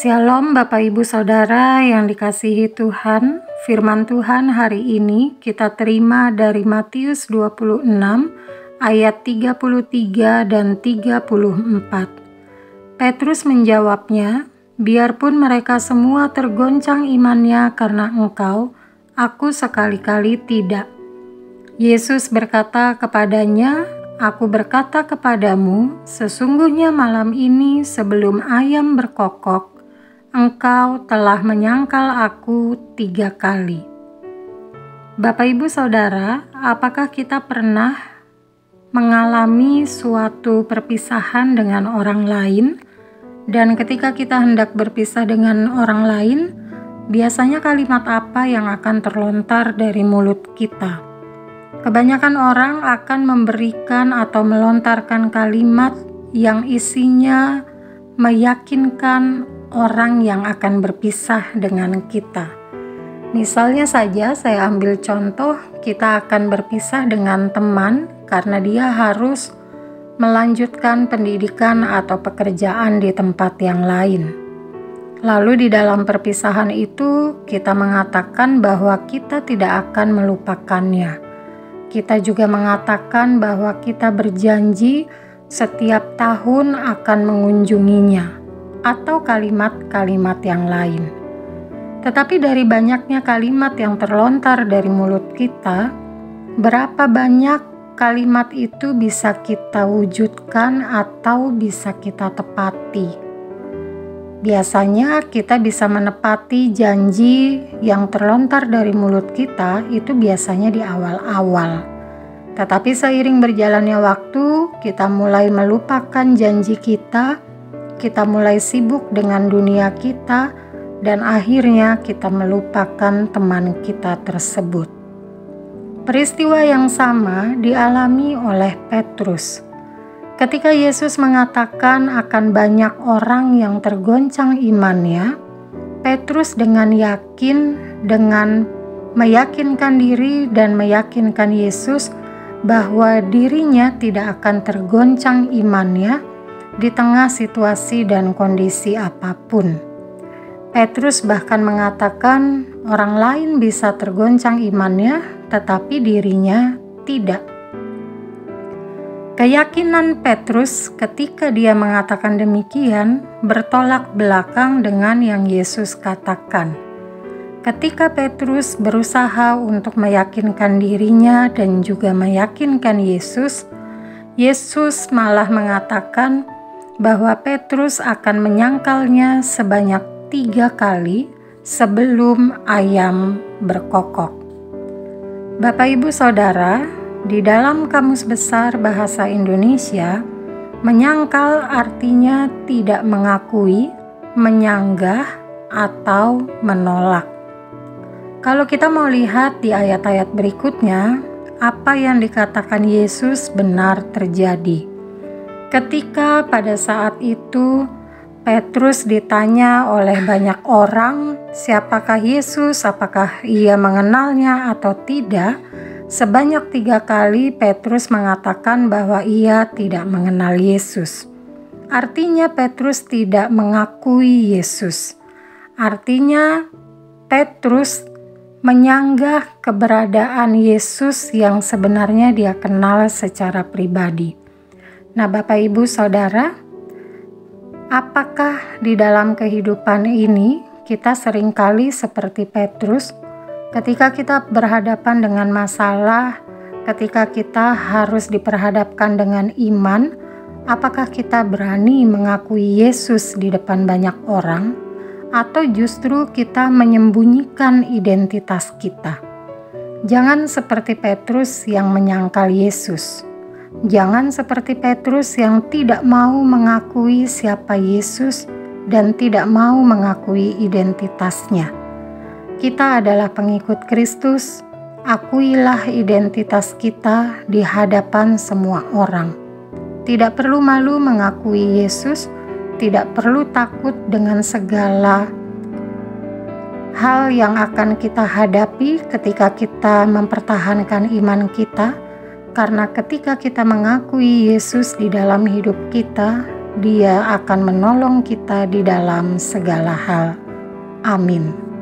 Shalom Bapak Ibu Saudara yang dikasihi Tuhan. Firman Tuhan hari ini kita terima dari Matius 26 ayat 33 dan 34. Petrus menjawabnya, "Biarpun mereka semua tergoncang imannya karena Engkau, aku sekali-kali tidak." Yesus berkata kepadanya, "Aku berkata kepadamu, sesungguhnya malam ini sebelum ayam berkokok, Engkau telah menyangkal aku 3 kali." Bapak Ibu Saudara, apakah kita pernah mengalami suatu perpisahan dengan orang lain? Dan ketika kita hendak berpisah dengan orang lain, biasanya kalimat apa yang akan terlontar dari mulut kita? Kebanyakan orang akan memberikan atau melontarkan kalimat yang isinya meyakinkan orang yang akan berpisah dengan kita. Misalnya saja saya ambil contoh, kita akan berpisah dengan teman karena dia harus melanjutkan pendidikan atau pekerjaan di tempat yang lain. Lalu di dalam perpisahan itu kita mengatakan bahwa kita tidak akan melupakannya. Kita juga mengatakan bahwa kita berjanji setiap tahun akan mengunjunginya, atau kalimat-kalimat yang lain. Tetapi dari banyaknya kalimat yang terlontar dari mulut kita, berapa banyak kalimat itu bisa kita wujudkan atau bisa kita tepati? Biasanya kita bisa menepati janji yang terlontar dari mulut kita itu biasanya di awal-awal. Tetapi seiring berjalannya waktu, kita mulai melupakan janji kita mulai sibuk dengan dunia kita, dan akhirnya kita melupakan teman kita tersebut. Peristiwa yang sama dialami oleh Petrus. Ketika Yesus mengatakan akan banyak orang yang tergoncang imannya, Petrus dengan yakin, dengan meyakinkan diri dan meyakinkan Yesus bahwa dirinya tidak akan tergoncang imannya di tengah situasi dan kondisi apapun. Petrus bahkan mengatakan orang lain bisa tergoncang imannya, tetapi dirinya tidak. Keyakinan Petrus ketika dia mengatakan demikian bertolak belakang dengan yang Yesus katakan. Ketika Petrus berusaha untuk meyakinkan dirinya dan juga meyakinkan Yesus, Yesus malah mengatakan bahwa Petrus akan menyangkalnya sebanyak 3 kali sebelum ayam berkokok. Bapak Ibu Saudara, di dalam Kamus Besar Bahasa Indonesia, menyangkal artinya tidak mengakui, menyanggah, atau menolak. Kalau kita mau lihat di ayat-ayat berikutnya, apa yang dikatakan Yesus benar terjadi. Ketika pada saat itu Petrus ditanya oleh banyak orang, siapakah Yesus, apakah ia mengenalnya atau tidak, sebanyak 3 kali Petrus mengatakan bahwa ia tidak mengenal Yesus. Artinya Petrus tidak mengakui Yesus. Artinya Petrus menyanggah keberadaan Yesus yang sebenarnya dia kenal secara pribadi. Nah, Bapak Ibu Saudara, apakah di dalam kehidupan ini kita seringkali seperti Petrus ketika kita berhadapan dengan masalah, ketika kita harus diperhadapkan dengan iman, apakah kita berani mengakui Yesus di depan banyak orang, atau justru kita menyembunyikan identitas kita? Jangan seperti Petrus yang menyangkal Yesus. Jangan seperti Petrus yang tidak mau mengakui siapa Yesus dan tidak mau mengakui identitasnya. Kita adalah pengikut Kristus, akuilah identitas kita di hadapan semua orang. Tidak perlu malu mengakui Yesus, tidak perlu takut dengan segala hal yang akan kita hadapi ketika kita mempertahankan iman kita. Karena ketika kita mengakui Yesus di dalam hidup kita, Dia akan menolong kita di dalam segala hal. Amin.